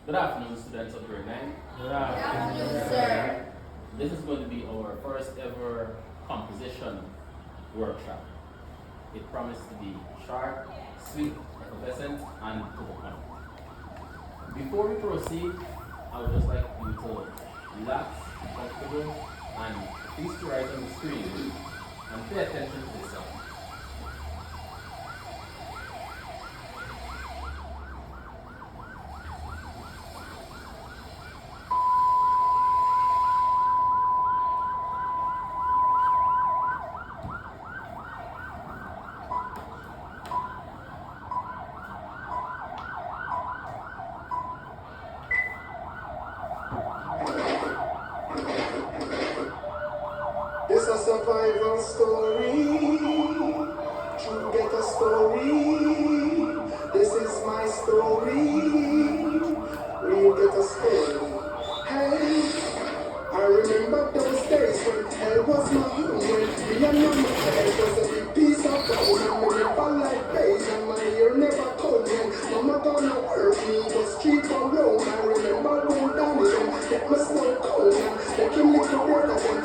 Good afternoon, students of grade 9. Good Good afternoon, afternoon, sir. sir. This is going to be our first ever composition workshop. It promises to be short, sweet, effervescent, and to the point. Before we proceed, I would just like you to relax, be comfortable, and feast your eyes on the screen and pay attention to the sound. It's a survival story. True get a story. This is my story. Real get a story. Hey, I remember those days when hell was my home. When me and mama head was a big piece of gold. And me never like beige and my ear never cold. When mama gonna work me was street alone. I remember when Danny them get my snow cold. And they came little brother them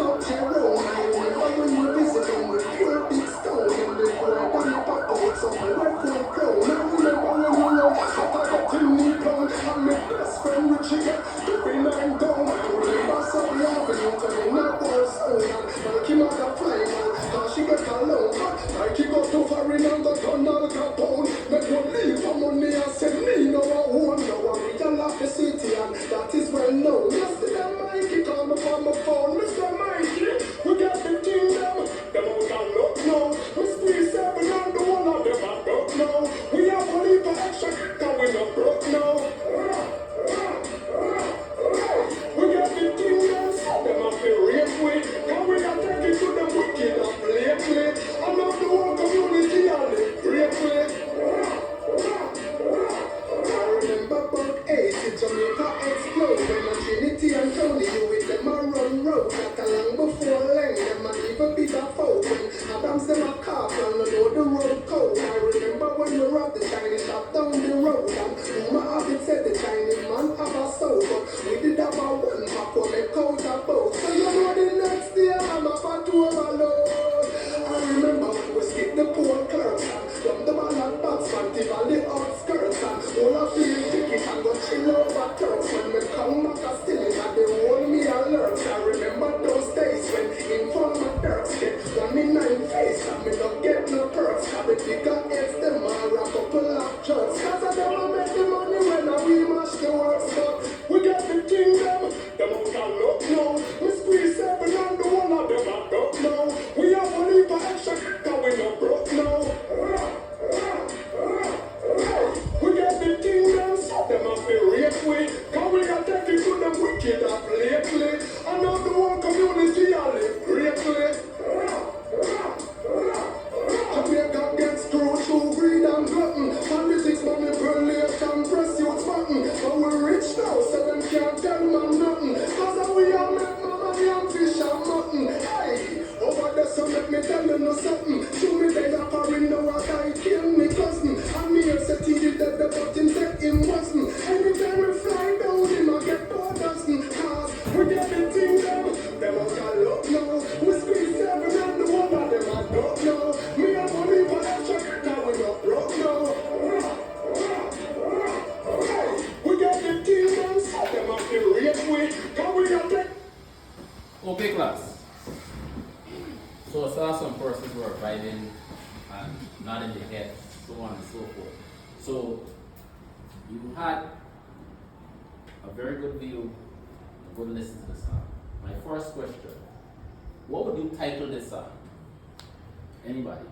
up your own. I remember when you visit them with pure big stone. And the boy down the back out so my wife won't grow. I remember when you know that I got to me down. And my best friend Richie got to be 9 down. I remember Sunday Avenue to me not war stone. And like him out a flying man, cause she got alone. Like he got to foreign and got on all Capone. Make one leave for money and send me no a home. Now I'm real off the city and that is well known. Yesterday Mikey called me from my phone. Mr. Mikey, we got the kingdom. Them out and look now. We squeeze 7 and the one of them I don't know. We have to leave for extra cause we not broke now. We got the kingdom. Them have to rape with. Cause we are taking to the wicked and lately. I know the whole community and live greatly. I remember about 80 Jamaica explode when a Trinity and Tony you with them a run road. Not a long before Lang, them a even bigger folk. When Adams them a car and I know the road code. I remember when we robbed the Chinese shop down the road. And Uma Abid said the Chinese man have a soul. But we did have a one pack when they count a boat. So you know the next day I'm a fat overload. I remember when we skip the poor clerks and dump the man at Batsman, Tivoli outskirts and all of the ticket and go chill over Turks. When we come back a still it and they hold me alert. I remember those days when in front of Turks get 1 in 9 face and me don't get no perks. Carry bigger heads them are a couple of jerks. Cause I never make the money when I we mash the works. But we get the kingdom, them out and look now. We squeeze 7 and the one of them I don't know. We have to leave for extra cause we not broke now. We get the kingdom, so them have to rape with. Cause we got taken to them wicked up lately. I know the whole community I live greatly. Jamaica gets through greed and glutton. Politics, manipulation, press youth button. But we're rich now, so them can't tell man nothing. Cause we are make my money and fish and mutton. Hey, over there so let me tell you no something. To me they are foreign now as I kill me cousin. And me and said he did that but him said him wasn't. Anytime we fly down him I get poor dozen. Cause we get the thing them out a look now. We squeeze 7 and the one of them I don't know. Me and money for extra now we not broke now. Hey, we get the kingdom, so them have to rape with. Cause we got the Okay, class. So I saw some persons were vibing and nodding their head, so on and so forth. So you had a very good view, a good listen to the song. My first question, what would you title this song? Anybody?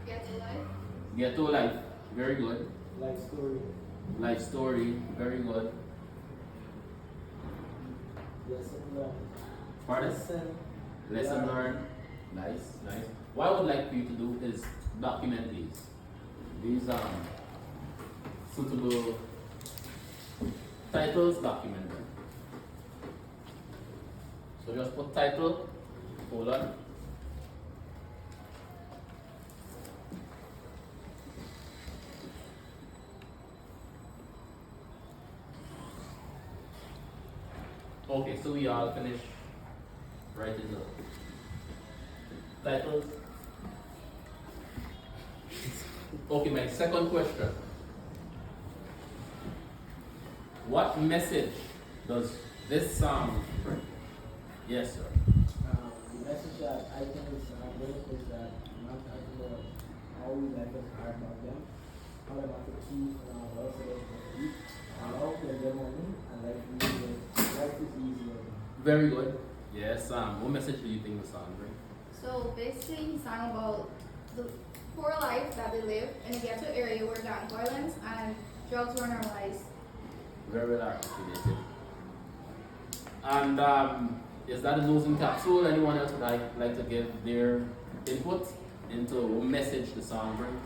Get to life. Ghetto Life, very good. Life story. Life Story, very good. Lesson learned. Pardon? Lesson Yeah. learned. Nice, nice. What I would like for you to do is document these. These suitable titles, document them. So just put title, hold on. Okay, so we all finish writing the titles. Okay, my second question. What message does this song bring? Yes, sir. The message that I think is important is that not talking about how we life is hard about them, how they want to keep also they can eat, how they get money, and life is easier. Very good. Yes, what message do you think the song brings? So basically, he sang about the poor life that they live in a ghetto area where gang violence and drugs were normalized. Very well articulated. And is that a losing capsule? Anyone else would like to give their input into what message the song brings?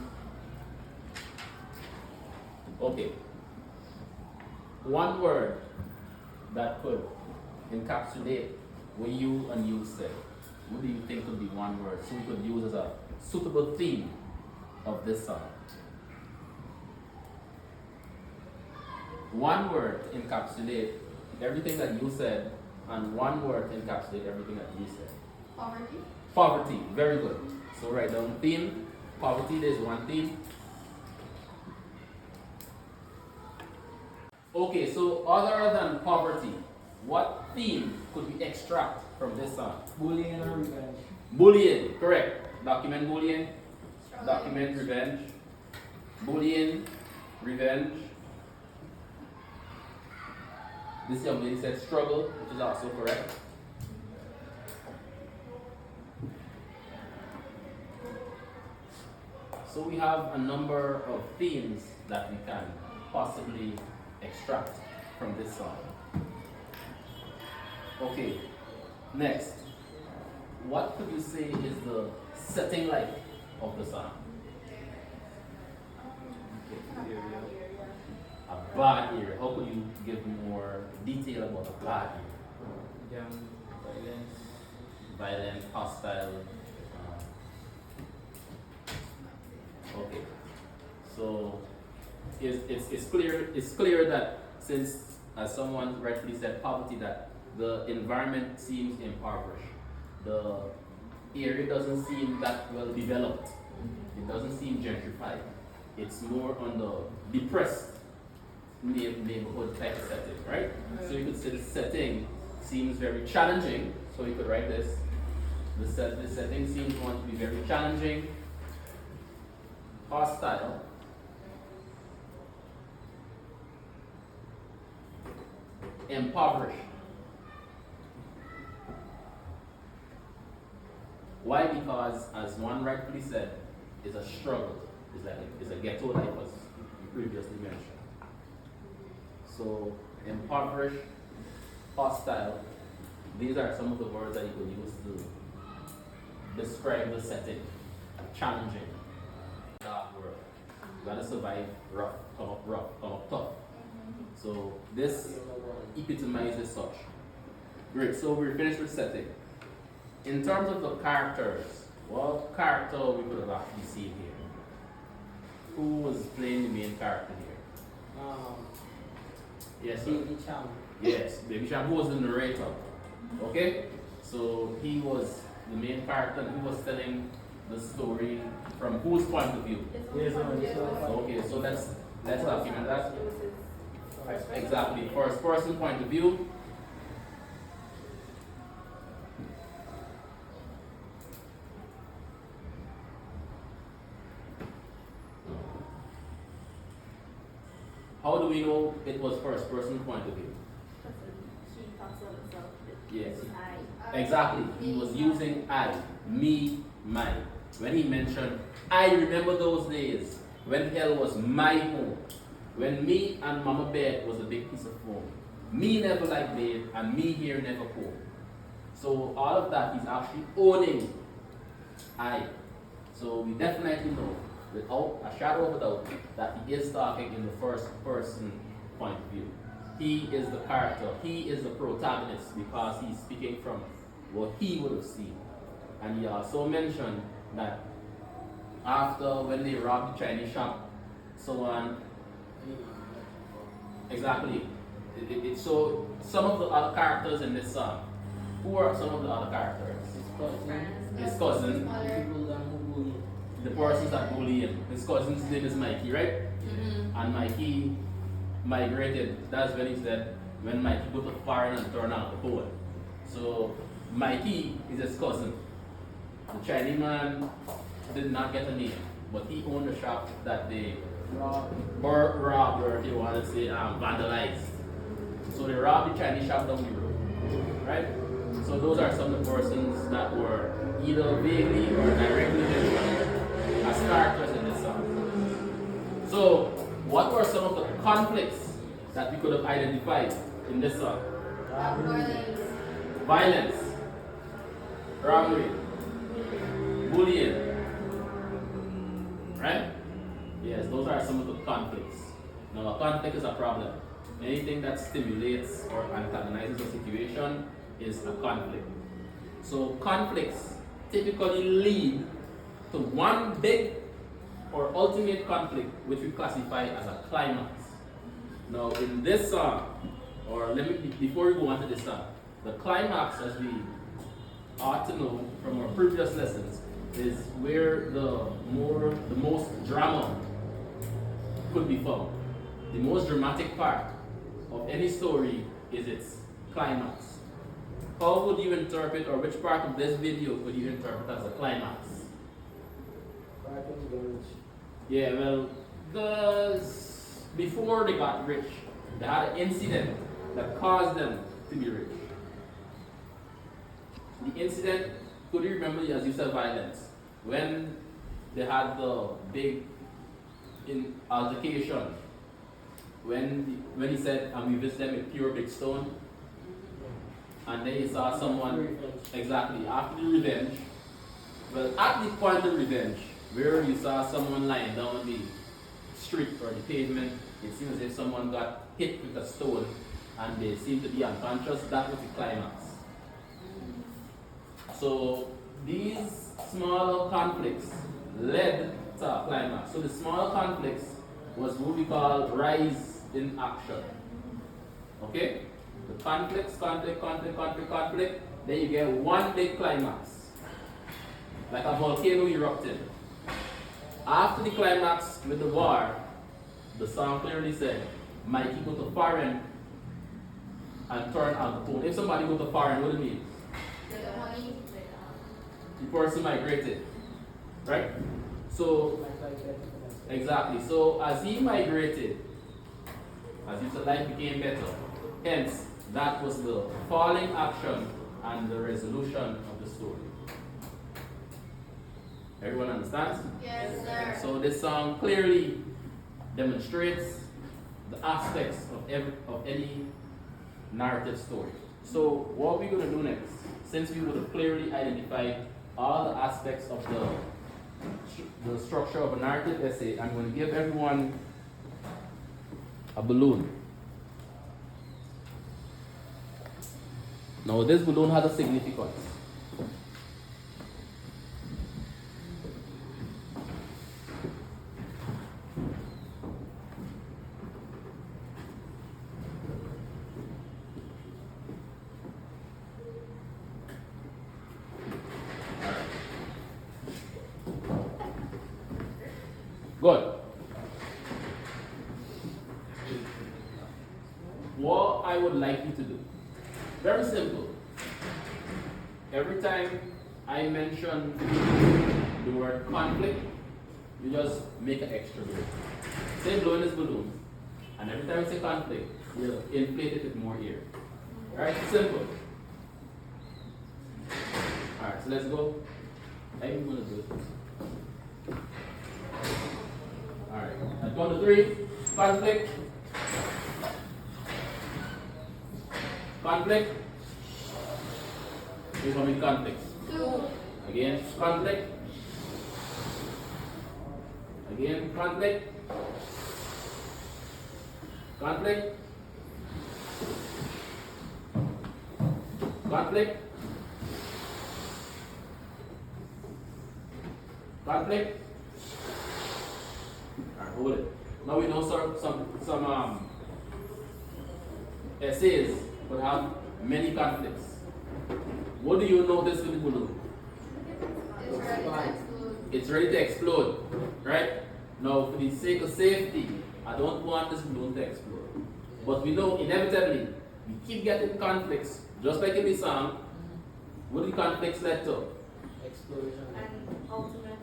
Okay. One word that could encapsulate what you and you said. What do you think could be one word so we could use as a suitable theme of this song? One word to encapsulate everything that you said, and one word to encapsulate everything that you said. Poverty. Poverty, very good. So write down theme. Poverty, there's one theme. Okay, so other than poverty, what theme could we extract from this song? Bullying or revenge. Bullying, correct. Document bullying, Struggle. document revenge. Bullying, revenge. This young lady said struggle, which is also correct. So we have a number of themes that we can possibly extract from this song. Okay, next. What could you say is the setting like of the song? A bad area. How could you give more detail about a bad area? Gang violence. Violent, hostile. Okay. So it's clear that since, as someone rightfully said, poverty, that the environment seems impoverished. The area doesn't seem that well developed. It doesn't seem gentrified. It's more on the depressed neighborhood type of setting, right? So you could say the setting seems very challenging. So you could write this. The setting seems going to be very challenging, hostile, impoverished. Why? Because, as one rightfully said, it's a struggle. It's a ghetto life, as you previously mentioned. So, impoverished, hostile, these are some of the words that you could use to describe the setting. Challenging, dark world. You gotta survive rough, come up tough. So, this epitomizes such. Great, so we're finished with setting. In terms of the characters, what character we could have actually seen here? Who was playing the main character here? Yes, sir. Baby Cham. Yes, Baby Sham, who was the narrator. Okay? So he was the main character and he was telling the story from whose point of view? Yes, sir. Okay, so let's document that. Exactly, first person point of view. How do we know it was first person point of view? She talks about herself. Yes. I. Exactly. He was using I, me, my. When he mentioned, I remember those days when hell was my home. When me and Mama Bed was a big piece of home. Me never like bed and me here never home. So all of that is actually owning I. So we definitely know, without a shadow of a doubt, that he is talking in the first person point of view. He is the character, he is the protagonist because he's speaking from what he would have seen. And he also mentioned that after when they robbed the Chinese shop, so on, exactly, So some of the other characters in this song, who are some of the other characters? His cousin, People that who bully. the persons that bully him. His cousin's name is Mikey, right? And Mikey migrated. That's when he said, when Mikey go to foreign and turn out the pole. So Mikey is his cousin. The Chinese man did not get a name, but he owned the shop that they robbed, or if you want to say vandalized. So they robbed the Chinese shop down the road, right? So those are some of the persons that were either vaguely or directly mentioned as characters in this song. So what were some of the conflicts that we could have identified in this song? Violence, robbery, bullying, right? Yes, those are some of the conflicts. Now, a conflict is a problem. Anything that stimulates or antagonizes a situation is a conflict. So, conflicts typically lead to one big or ultimate conflict, which we classify as a climax. Now, in this song, or before we go on to this song, the climax, as we ought to know from our previous lessons, is where the most drama could be found. The most dramatic part of any story is its climax. How would you interpret, or which part of this video would you interpret as a climax? Yeah, well, before they got rich, they had an incident that caused them to be rich. The incident, could you remember, as you said, violence? When they had the big altercation, when he said, and we visit them with pure big stone, and then he saw someone, exactly, after the revenge, well, at the point of revenge, where you saw someone lying down on the street or the pavement, it seems as if someone got hit with a stone and they seem to be unconscious. That was the climax. So these smaller conflicts led to a climax. So the smaller conflicts was what we call rise in action. Okay? The conflict, then you get one big climax. Like a volcano erupted. After the climax with the war, the song clearly said, Mikey go to foreign and turn out the tone. If somebody go to foreign, what do it mean? The person migrated. Right? So, exactly. So, as he migrated, as his life became better, hence, that was the falling action and the resolution of the story. Everyone understands? Yes, sir. So this song clearly demonstrates the aspects of any narrative story. So what we're going to do next, since we would have clearly identified all the aspects of the structure of a narrative essay, I'm going to give everyone a balloon. Now this balloon has a significance. Good. What I would like you to do, very simple. Every time I mention the word conflict, you just make an extra balloon. Say blowing this balloon, and every time you say conflict, you inflate it with more air. Alright, simple. Alright, so let's go. I'm gonna do it. Alright, at 1 to 3, conflict. Conflict. Here's how many conflicts. 2. Again, conflict. Again, conflict. Conflict. Conflict. Conflict. Alright, hold it. Now we know some essays would have many conflicts. What do you notice with the balloon? It's ready to explode. It's ready to explode, right? Now, for the sake of safety, I don't want this balloon to explode. But we know inevitably, we keep getting conflicts, just like in the song. What do the conflicts led to? Explosion. And ultimate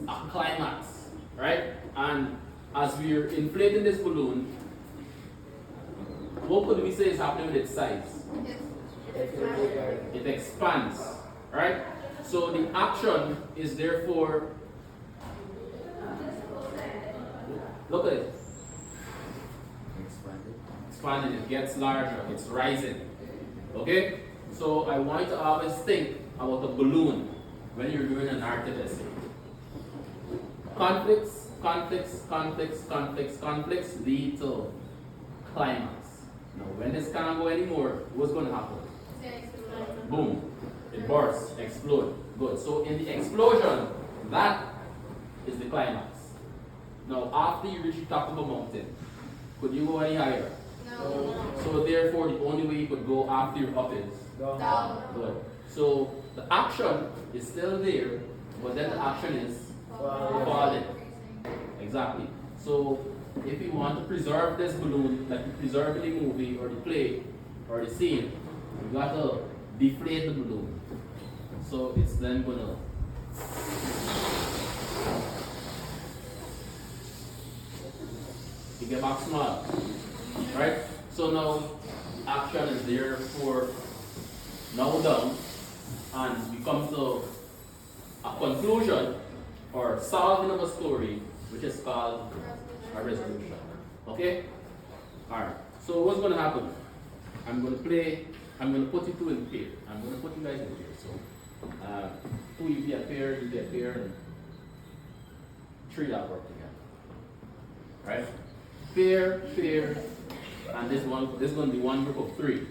A climax, right? And as we're inflating this balloon, what could we say is happening with its size? It expands, right? So the action is therefore, look at it, expanding, it gets larger, it's rising, okay? So I want you to always think about a balloon when you're doing a narrative essay. Conflicts, conflicts, conflicts, conflicts, conflicts lead to climax. Now when this can't go anymore, what's going to happen? Boom. It bursts, explode. Good. So in the explosion, that is the climax. Now after you reach the top of a mountain, could you go any higher? No. So therefore the only way you could go after you're up is Down. good. So the action is still there, but then the action is falling. Exactly. So if you want to preserve this balloon, like you preserve in the movie or the play or the scene, you got to deflate the balloon. So it's then gonna you get back small. Right? So now action is there for now down, and we come to a conclusion or solving of a story, which is called a resolution. Okay? Alright. So what's gonna happen? I'm gonna put you two in pair. I'm gonna put you guys in pair. So two you be a pair, you be a pair, and three that work together. Right? Pair, pair, and this is gonna be one group of three.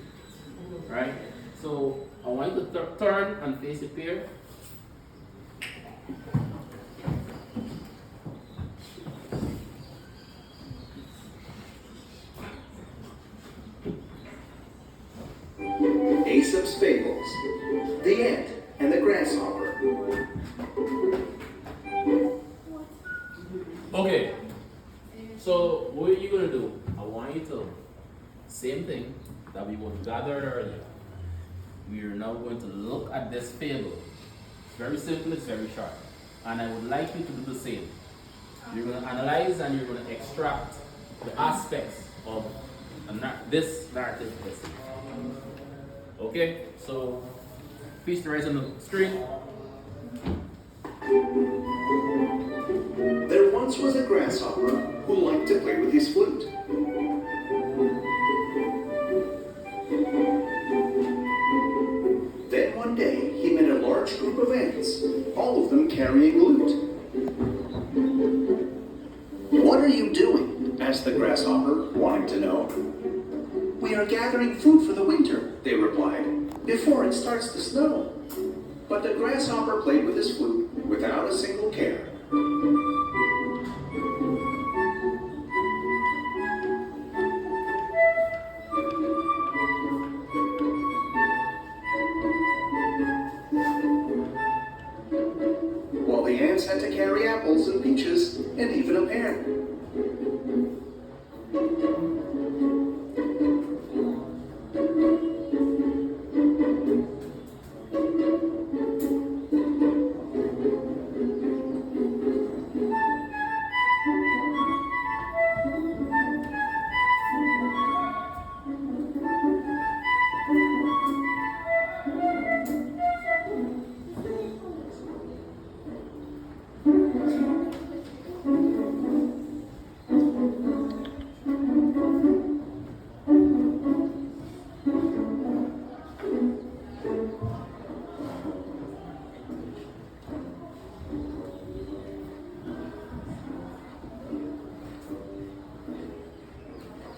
Right? So I want you to turn and face the pair. Aesop's Fables, The Ant and the Grasshopper. Okay. So what are you gonna do? I want you to same thing that we would gathered earlier. We are now going to look at this fable. It's very simple, it's very short. And I would like you to do the same. You're gonna analyze and you're gonna extract the aspects of this narrative essay. Okay, so feast the rise on the screen. There once was a grasshopper who liked to play with his flute. Then one day he met a large group of ants, all of them carrying a lute. "What are you doing?" asked the grasshopper, wanting to know. "We are gathering food for the winter," they replied, "before it starts to snow." But the grasshopper played with his flute without a single care. While the ants had to carry apples and peaches and even a pear.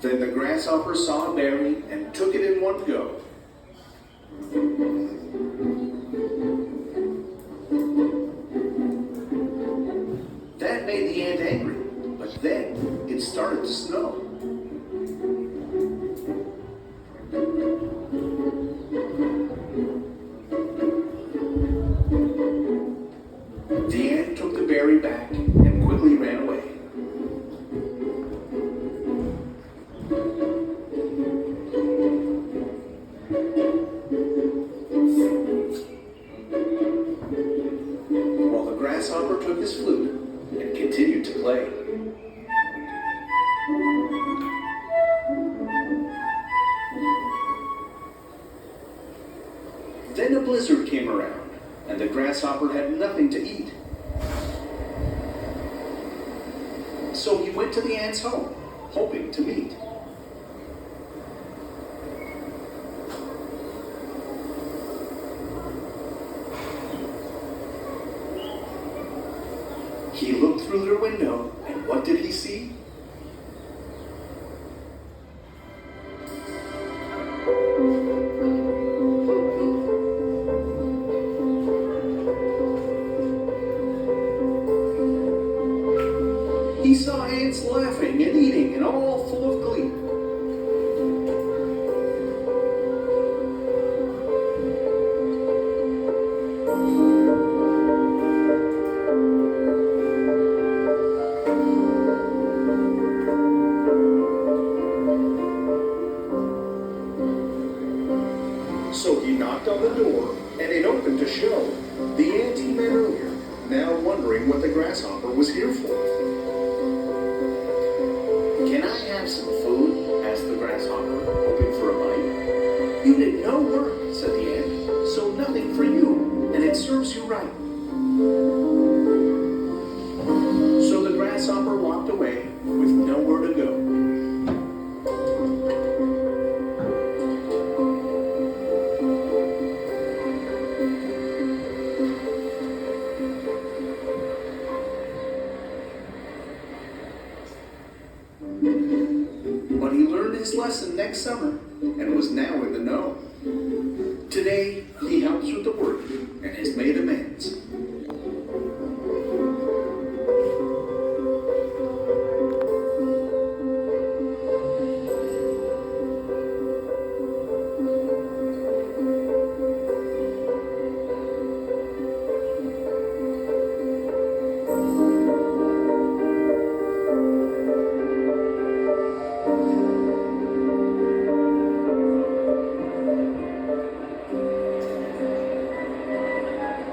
Then the grasshopper saw a berry and took it in one go. That made the ant angry, but then it started to snow. continued to play. Then a blizzard came around, and the grasshopper had nothing to eat. So he went to the ant's home, hoping to meet. He looked through their window, and what did he see? He saw ants laughing and eating and all full of glee. So he knocked on the door, and it opened to show the ant he met earlier, now wondering what the grasshopper was here for. Can I have some food? Asked the grasshopper, hoping for a bite. You did no work, said the ant, so nothing for you, and it serves you right. So the grasshopper walked away with nowhere to go. But he learned his lesson next summer and was now in the know. Today, he helps with the work and has made amends.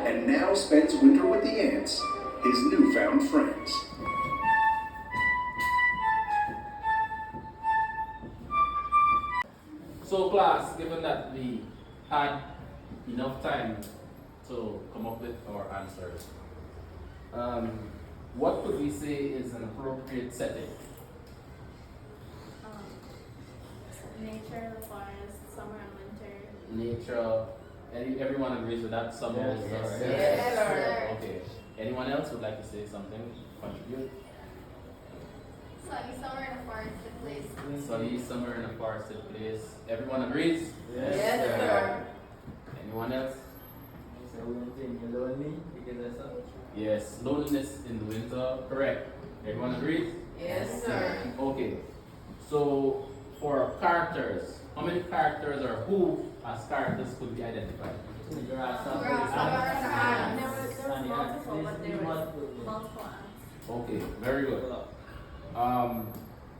And now spends winter with the ants, his newfound friends. So class, given that we had enough time to come up with our answers, what could we say is an appropriate setting? Nature, the forest, summer and winter. Nature, everyone agrees with that? Summer Yes. is Yes. Yes, sir. Okay. Anyone else would like to say something? Contribute? Sunny summer in a forested place. Sunny summer in a forested place. Everyone agrees? Yes, sir. Anyone else? So we don't think you're lonely because that's all. Yes, loneliness in the winter. Correct. Everyone agrees? Yes, sir. Okay. So for characters, how many characters or who as characters could be identified? Grasshopper. Grasshopper. There was multiple, but there was multiple ants. Okay, very good.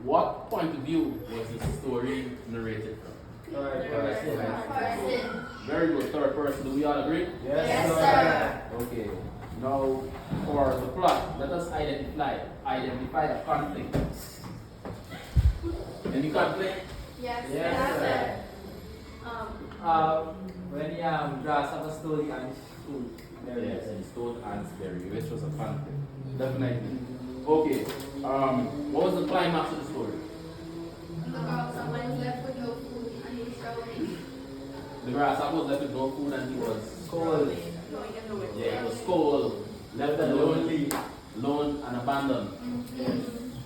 What point of view was this story narrated from? Forested. Very good, third person. Do we all agree? Yes, sir. Okay. Now, for the plot, let us identify a conflict. Any conflict? Yes, Yes, sir. When grasshopper stole the ants' food. Yes, and stole ants berry, which was a conflict. Definitely. Okay. What was the climax of the story? Someone was left with no food and he was struggling. The grasshopper was left with no food and he was Cold. Going in the winter. yeah, he was cold, left alone, alone and abandoned.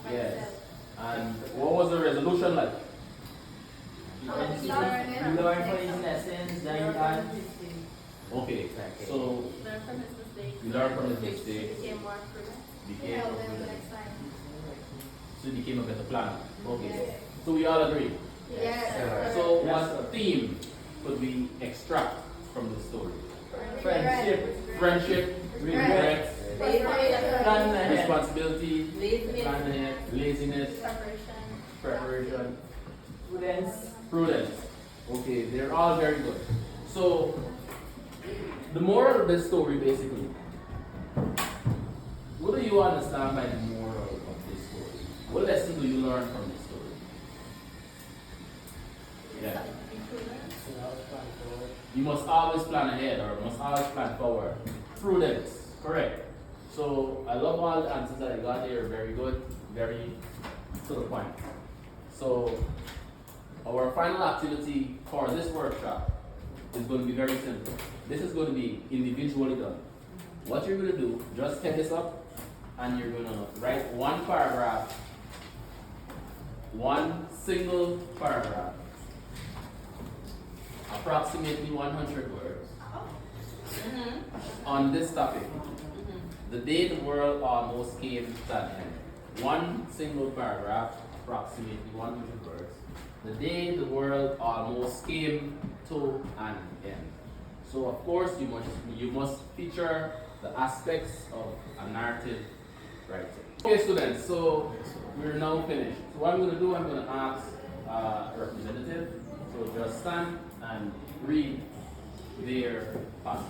Yes. And what was the resolution like? He learned from his lessons, then he had Okay. So Learn from his mistakes. You learn from his mistakes. Became more prudent. became Help them the next time. so it became a better plan. Okay. So we all agree. Yes, sir. So Yes, what sir. theme could we extract from the story? friendship, Friendship, regret, regrets, plan ahead. responsibility, Laziness. plan ahead, laziness, Preparation. preparation, Prudence. prudence. Okay, they're all very good. So the moral of this story basically, what do you understand by the moral of this story? What lesson do you learn from this story? Yeah. So I was trying to forward. You must always plan ahead or must always plan forward. Prudence, correct. So I love all the answers that I got here. Very good, very to the point. So our final activity for this workshop is going to be very simple. This is going to be individually done. What you're going to do, just head this up and you're going to write one paragraph, one single paragraph, approximately 100 words on this topic. The day the world almost came to an end. One single paragraph, approximately 100 words. The day the world almost came to an end. So of course you must feature the aspects of a narrative writing. Okay students, so we're now finished. So what I'm going to do, I'm going to ask a representative to just stand and read their passage.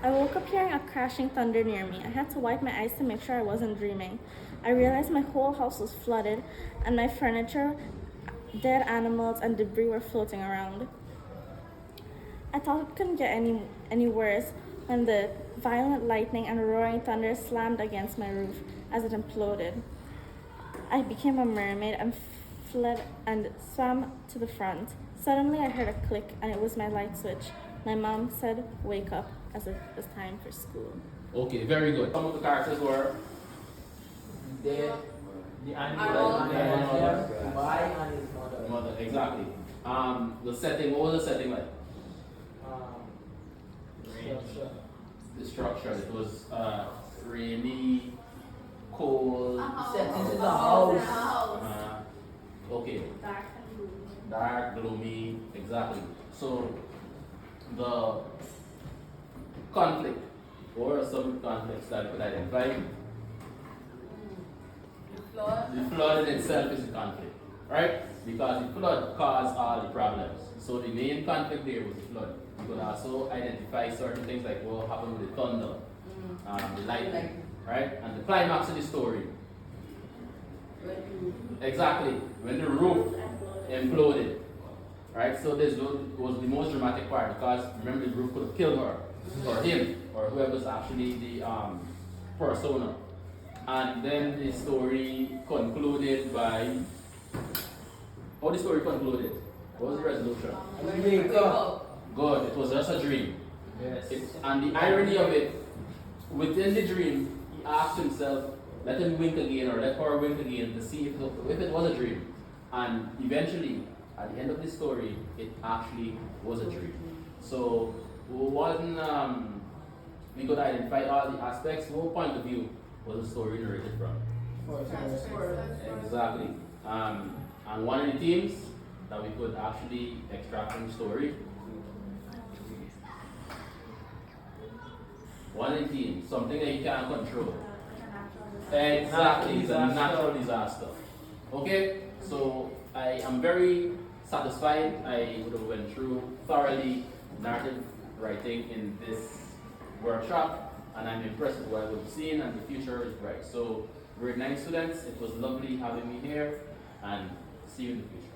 I woke up hearing a crashing thunder near me. I had to wipe my eyes to make sure I wasn't dreaming. I realized my whole house was flooded and my furniture, dead animals, and debris were floating around. I thought it couldn't get any worse when the violent lightning and roaring thunder slammed against my roof as it imploded. I became a mermaid and fled and swam to the front. Suddenly I heard a click and it was my light switch. My mom said, "Wake up," as it was time for school. Okay, very good. Some of the characters were The Animal. boy and his mother. mother, exactly. The setting, what was the setting like? Structure. The structure, it was rainy, cold, Set into the A house. house. okay, Dark and blue. dark, gloomy, exactly. So the conflict, or some conflicts that could identify, Flood. the flood in itself is a conflict, right? Because the flood caused all the problems. So the main conflict there was the flood. You could also identify certain things like what happened with the thunder, the lightning, right? And the climax of the story. Exactly, when the roof imploded, right? So this was the most dramatic part because remember the roof could have killed her, or him, or whoever was actually the persona. And then the story concluded by, how the story concluded? What was the resolution? Wake up. Good, it was just a dream. Yes. And the irony of it, within the dream, he asked himself, let him wink again or let her wink again to see if it was a dream. And eventually, at the end of the story, it actually was a dream. So, one, we could identify all the aspects. What point of view was the story narrated from? Exactly. And one of the themes that we could actually extract from the story. One of the themes, something that you can't control. Exactly, it's a natural disaster. Okay, so I am very satisfied. I would have went through thoroughly narrative writing in this workshop, and I'm impressed with what I've seen, and the future is bright. So, grade 9 students, it was lovely having me here, and see you in the future.